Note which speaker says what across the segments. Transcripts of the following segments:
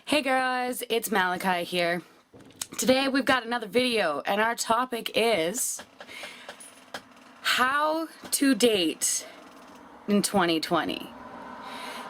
Speaker 1: Hey guys, it's Malachi here. Today we've got another video and our topic is how to date in 2020.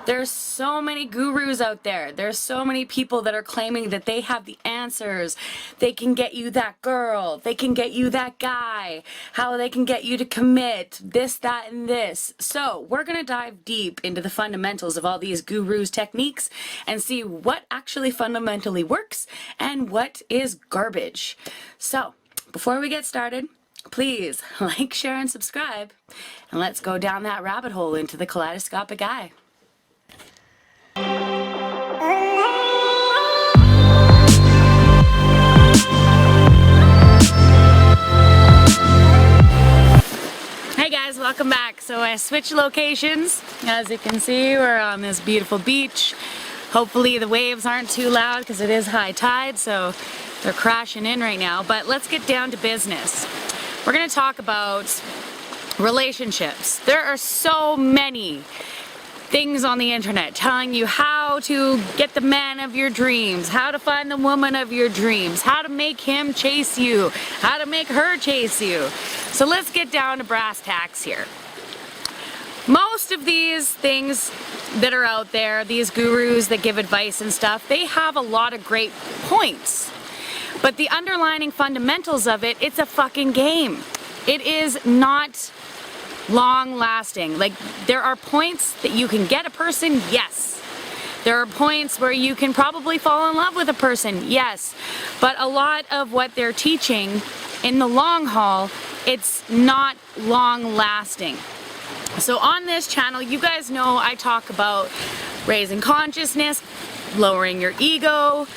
Speaker 1: There's so many gurus out there. There's so many people that are claiming that they have the answers. They can get you that girl. They can get you that guy. How they can get you to commit. This, that, and this. So we're going to dive deep into the fundamentals of all these gurus' techniques and see what actually fundamentally works and what is garbage. So before we get started, please like, share, and subscribe. And let's go down that rabbit hole into the kaleidoscopic eye. Hey guys, welcome back. So I switched locations. As you can see, we're on this beautiful beach. Hopefully the waves aren't too loud because it is high tide, so they're crashing in right now. But let's get down to business. We're going to talk about relationships. There are so many things on the internet telling you how to get the man of your dreams, how to find the woman of your dreams, how to make him chase you, how to make her chase you. So let's get down to brass tacks here. Most of these things that are out there, these gurus that give advice and stuff, they have a lot of great points. But the underlying fundamentals of it, it's a fucking game. It is not long lasting. Like, there are points that you can get a person, yes. There are points where you can probably fall in love with a person, yes. But a lot of what they're teaching in the long haul, it's not long lasting. So on this channel, you guys know I talk about raising consciousness, lowering your ego,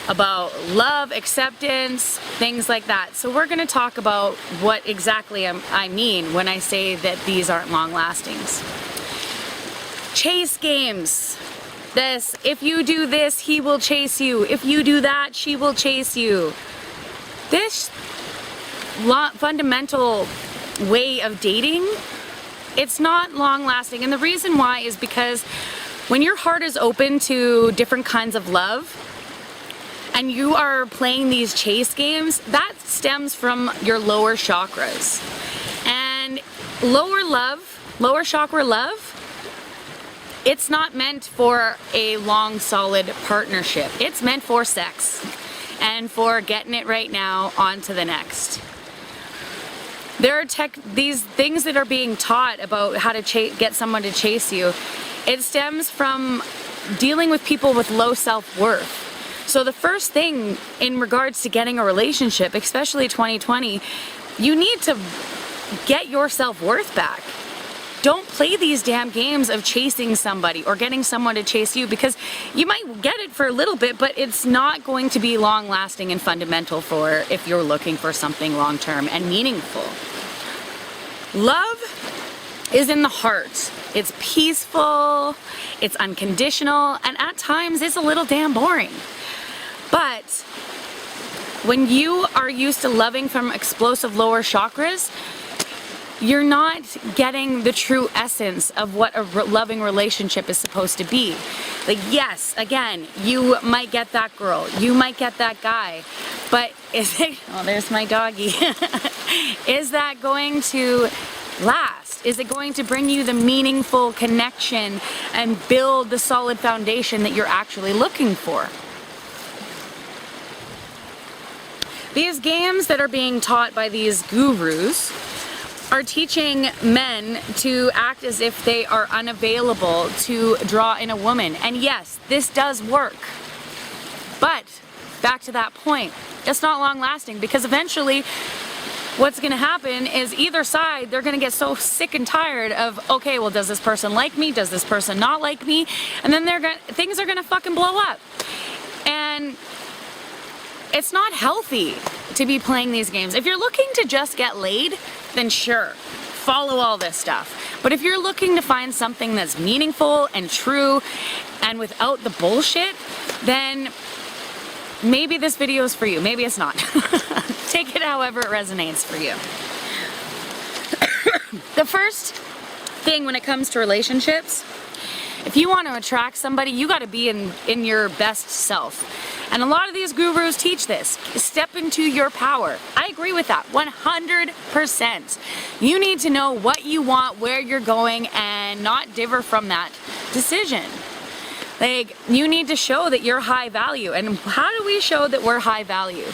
Speaker 1: about love, acceptance, things like that. So we're going to talk about what exactly I mean when I say that these aren't long lastings. Chase games. This, if you do this, he will chase you. If you do that, she will chase you. This fundamental way of dating, it's not long lasting. And the reason why is because when your heart is open to different kinds of love, and you are playing these chase games, that stems from your lower chakras. And lower chakra love, it's not meant for a long, solid partnership. It's meant for sex and for getting it right now on to the next. There are these things that are being taught about how to get someone to chase you. It stems from dealing with people with low self-worth. So the first thing in regards to getting a relationship, especially 2020, you need to get your self-worth back. Don't play these damn games of chasing somebody or getting someone to chase you, because you might get it for a little bit, but it's not going to be long-lasting and fundamental for if you're looking for something long-term and meaningful. Love is in the heart. It's peaceful, it's unconditional, and at times it's a little damn boring. But when you are used to loving from explosive lower chakras, you're not getting the true essence of what a loving relationship is supposed to be. Like, yes, again, you might get that girl, you might get that guy, but is it, oh, there's my doggy. Is that going to last? Is it going to bring you the meaningful connection and build the solid foundation that you're actually looking for? These games that are being taught by these gurus are teaching men to act as if they are unavailable to draw in a woman. And yes, this does work. But back to that point, it's not long lasting, because eventually what's going to happen is either side, they're going to get so sick and tired of, okay, well, does this person like me? Does this person not like me? And then things are going to fucking blow up. And it's not healthy to be playing these games. If you're looking to just get laid, then sure, follow all this stuff. But if you're looking to find something that's meaningful and true and without the bullshit, then maybe this video is for you. Maybe it's not. Take it however it resonates for you. The first thing when it comes to relationships If you want to attract somebody, you got to be in your best self. And a lot of these gurus teach this. Step into your power. I agree with that 100%. You need to know what you want, where you're going, and not differ from that decision. Like, you need to show that you're high value. And how do we show that we're high value?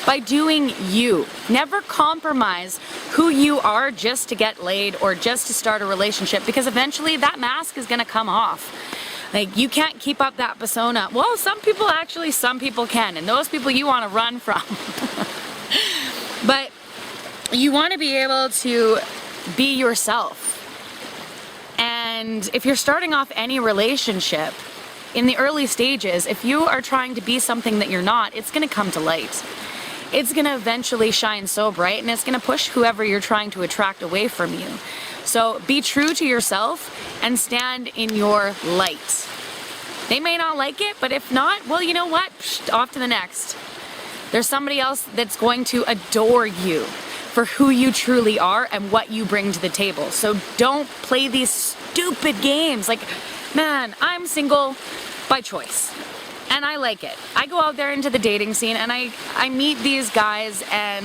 Speaker 1: By doing you. Never compromise who you are just to get laid or just to start a relationship, because eventually that mask is going to come off. Like, you can't keep up that persona. Well, some people can, and those people you want to run from. But you want to be able to be yourself. And if you're starting off any relationship, in the early stages, if you are trying to be something that you're not, it's going to come to light. It's going to eventually shine so bright, and it's going to push whoever you're trying to attract away from you. So be true to yourself and stand in your light. They may not like it, but if not, well, you know what? Psh, off to the next. There's somebody else that's going to adore you for who you truly are and what you bring to the table. So don't play these stupid games. Like, man, I'm single by choice. And I like it. I go out there into the dating scene and I meet these guys, and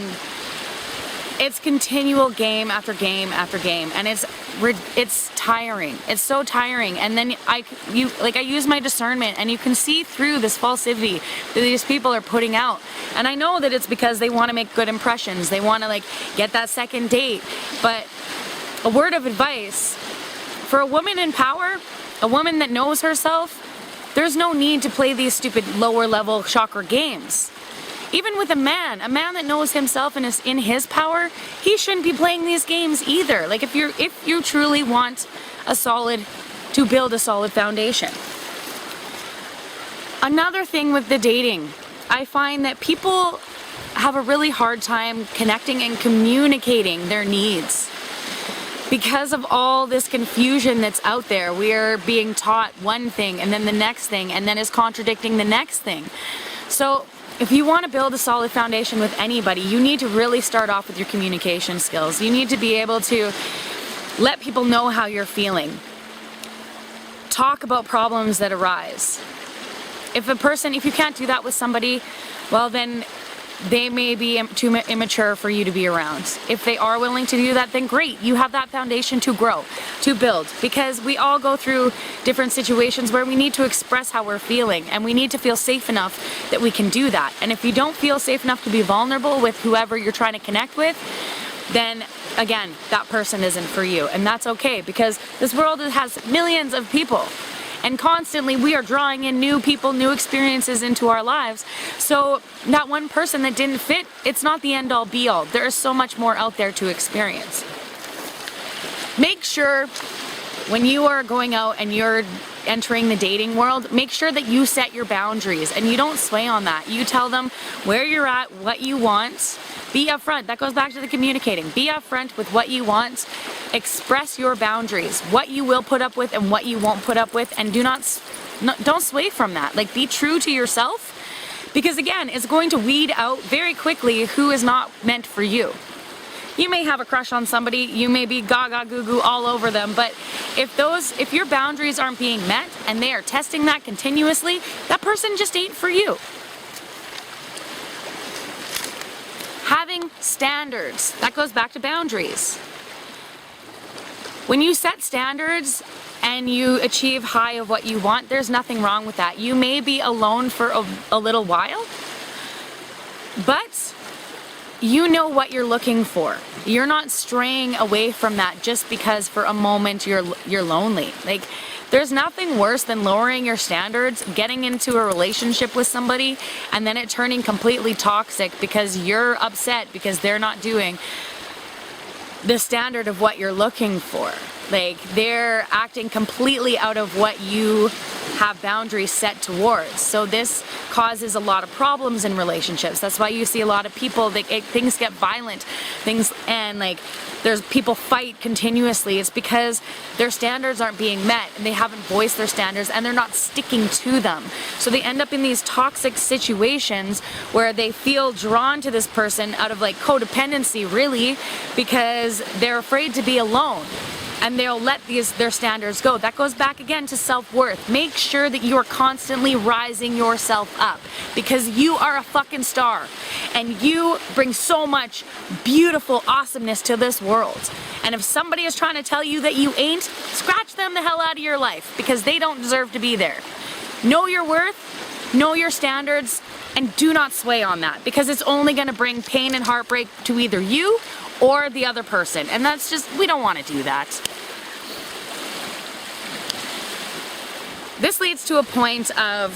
Speaker 1: it's continual game after game after game, and it's tiring. It's so tiring. And then I use my discernment, and you can see through this falsity that these people are putting out. And I know that it's because they want to make good impressions. They want to like get that second date. But a word of advice for a woman in power, a woman that knows herself, there's no need to play these stupid lower level chakra games. Even with a man that knows himself and is in his power, he shouldn't be playing these games either. Like, if you truly want to build a solid foundation. Another thing with the dating, I find that people have a really hard time connecting and communicating their needs. Because of all this confusion that's out there, we're being taught one thing and then the next thing, and then is contradicting the next thing. So if you want to build a solid foundation with anybody, you need to really start off with your communication skills. You need to be able to let people know how you're feeling. Talk about problems that arise. If you can't do that with somebody, well then they may be too immature for you to be around. If they are willing to do that, then great. You have that foundation to grow, to build, because we all go through different situations where we need to express how we're feeling, and we need to feel safe enough that we can do that. And if you don't feel safe enough to be vulnerable with whoever you're trying to connect with, then again, that person isn't for you. And that's okay, because this world has millions of people. And constantly we are drawing in new people, new experiences into our lives. So that one person that didn't fit, it's not the end all be all. There is so much more out there to experience. Make sure when you are going out and you're entering the dating world, make sure that you set your boundaries and you don't sway on that. You tell them where you're at, what you want. Be upfront. That goes back to the communicating. Be upfront with what you want. Express your boundaries, what you will put up with and what you won't put up with, and don't sway from that. Like, be true to yourself, because again, it's going to weed out very quickly who is not meant for you. You may have a crush on somebody, you may be gaga goo goo all over them, but if your boundaries aren't being met and they are testing that continuously, that person just ain't for you. Having standards, that goes back to boundaries. When you set standards and you achieve high of what you want, there's nothing wrong with that. You may be alone for a little while, but you know what you're looking for. You're not straying away from that just because for a moment you're lonely. Like, there's nothing worse than lowering your standards, getting into a relationship with somebody, and then it turning completely toxic because you're upset because they're not doing the standard of what you're looking for. Like, they're acting completely out of what you have boundaries set towards. So this causes a lot of problems in relationships. That's why you see a lot of people, things get violent, there's people fight continuously. It's because their standards aren't being met and they haven't voiced their standards and they're not sticking to them. So they end up in these toxic situations where they feel drawn to this person out of like codependency, really, because they're afraid to be alone. and they'll let their standards go. That goes back again to self-worth. Make sure that you are constantly rising yourself up, because you are a fucking star and you bring so much beautiful awesomeness to this world. And if somebody is trying to tell you that you ain't, scratch them the hell out of your life, because they don't deserve to be there. Know your worth, know your standards, and do not sway on that, because it's only going to bring pain and heartbreak to either you or the other person. And that's just, we don't want to do that. This leads to a point of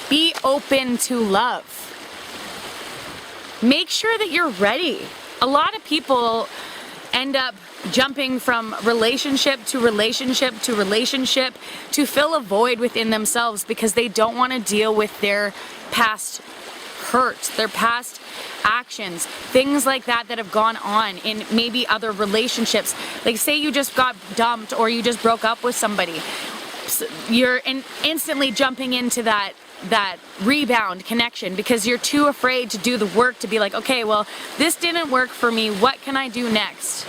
Speaker 1: be open to love. Make sure that you're ready. A lot of people end up jumping from relationship to relationship to relationship to fill a void within themselves, because they don't want to deal with their past hurt, their past actions, things like that that have gone on in maybe other relationships. Like say you just got dumped or you just broke up with somebody. So you're instantly jumping into that rebound connection, because you're too afraid to do the work to be like, okay, well, this didn't work for me. What can I do next?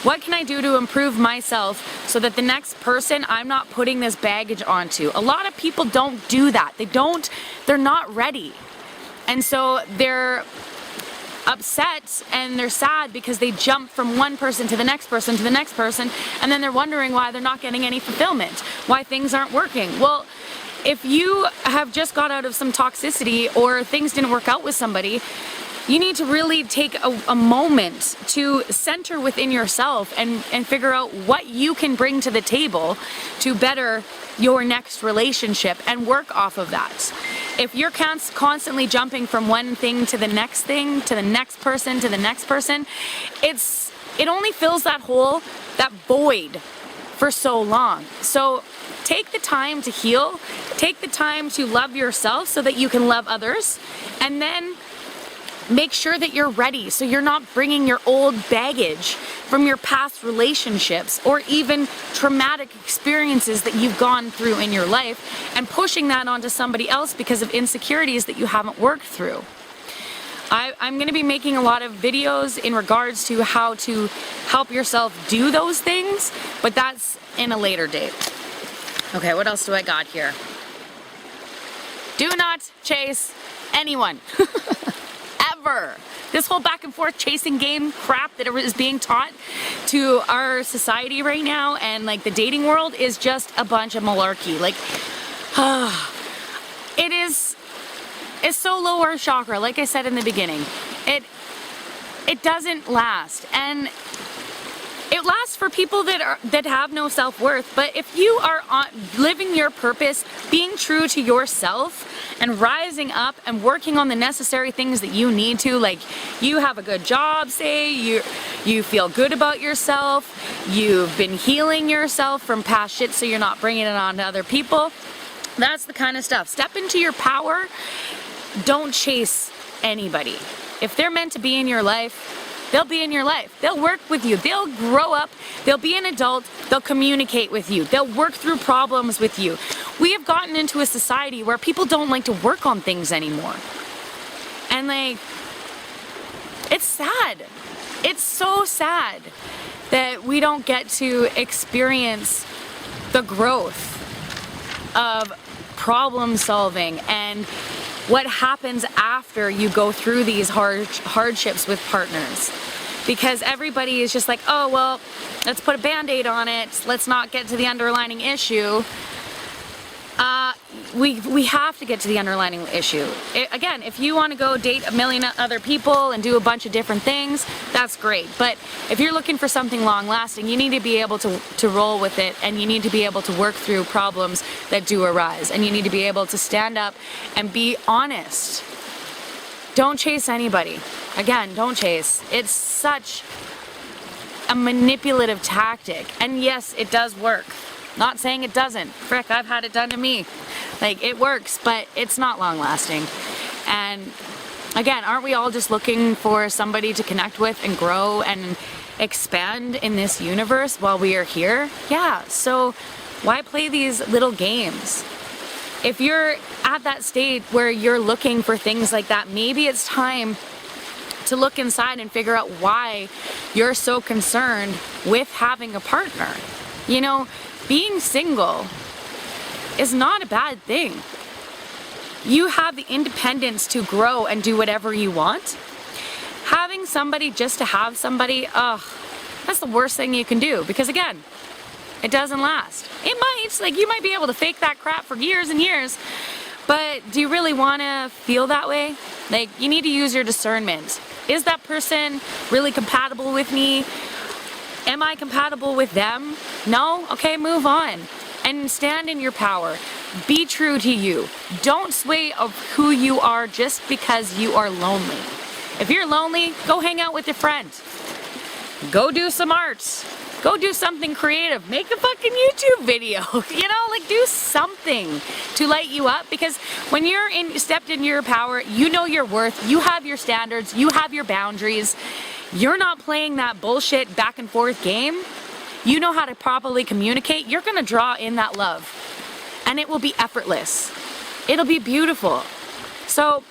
Speaker 1: What can I do to improve myself so that the next person I'm not putting this baggage onto? A lot of people don't do that. They're not ready. And so they're upset and they're sad because they jump from one person to the next person to the next person, and then they're wondering why they're not getting any fulfillment, why things aren't working. Well, if you have just got out of some toxicity or things didn't work out with somebody, you need to really take a moment to center within yourself and figure out what you can bring to the table to better your next relationship and work off of that. If you're constantly jumping from one thing to the next thing, to the next person, to the next person, it only fills that hole, that void, for so long. So take the time to heal, take the time to love yourself so that you can love others, and then make sure that you're ready so you're not bringing your old baggage from your past relationships or even traumatic experiences that you've gone through in your life and pushing that onto somebody else because of insecurities that you haven't worked through. I'm going to be making a lot of videos in regards to how to help yourself do those things, but that's in a later date. Okay, what else do I got here? Do not chase anyone. Ever. This whole back and forth chasing game crap that is being taught to our society right now and like the dating world is just a bunch of malarkey. Like, it's so low our chakra, like I said in the beginning. It doesn't last, and it lasts for people that have no self-worth. But if you are living your purpose, being true to yourself, and rising up and working on the necessary things that you need to, like you have a good job, say, you feel good about yourself, you've been healing yourself from past shit so you're not bringing it on to other people. That's the kind of stuff. Step into your power. Don't chase anybody. If they're meant to be in your life, they'll be in your life. They'll work with you. They'll grow up. They'll be an adult. They'll communicate with you. They'll work through problems with you. We have gotten into a society where people don't like to work on things anymore. And like, it's sad. It's so sad that we don't get to experience the growth of problem solving and what happens after you go through these hardships with partners. Because everybody is just like, oh, well, let's put a Band-Aid on it. Let's not get to the underlying issue. We have to get to the underlying issue. Again, if you want to go date a million other people and do a bunch of different things, that's great. But if you're looking for something long-lasting, you need to be able to roll with it, and you need to be able to work through problems that do arise, and you need to be able to stand up and be honest. Don't chase anybody. Again, don't chase. It's such a manipulative tactic. And yes, it does work. Not saying it doesn't. Frick, I've had it done to me. Like, it works, but it's not long lasting. And again, aren't we all just looking for somebody to connect with and grow and expand in this universe while we are here? Yeah, so why play these little games? If you're at that state where you're looking for things like that, maybe it's time to look inside and figure out why you're so concerned with having a partner. You know, being single is not a bad thing. You have the independence to grow and do whatever you want. Having somebody just to have somebody, that's the worst thing you can do, because again, it doesn't last. It might, like, you might be able to fake that crap for years and years, but do you really want to feel that way? Like, you need to use your discernment. Is that person really compatible with me? Am I compatible with them? No? Okay, move on. And stand in your power. Be true to you. Don't sway of who you are just because you are lonely. If you're lonely, go hang out with your friends. Go do some arts. Go do something creative. Make a fucking YouTube video. You know, like, do something to light you up, because when you're stepped into your power, you know your worth, you have your standards, you have your boundaries. You're not playing that bullshit back and forth game. You know how to properly communicate. You're gonna draw in that love, and it will be effortless. It'll be beautiful. So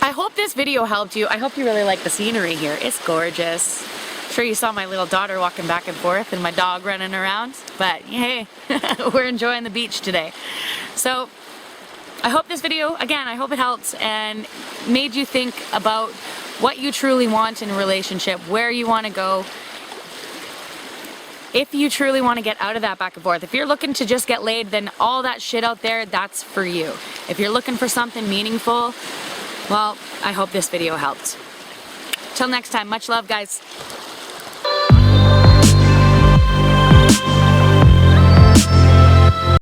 Speaker 1: I hope this video helped you. I hope you really like the scenery here. It's gorgeous. I'm sure you saw my little daughter walking back and forth and my dog running around, but hey, we're enjoying the beach today. So I hope this video, again, I hope it helped and made you think about what you truly want in a relationship, where you want to go. If you truly want to get out of that back and forth, if you're looking to just get laid, then all that shit out there, that's for you. If you're looking for something meaningful, well, I hope this video helped. Till next time, much love, guys.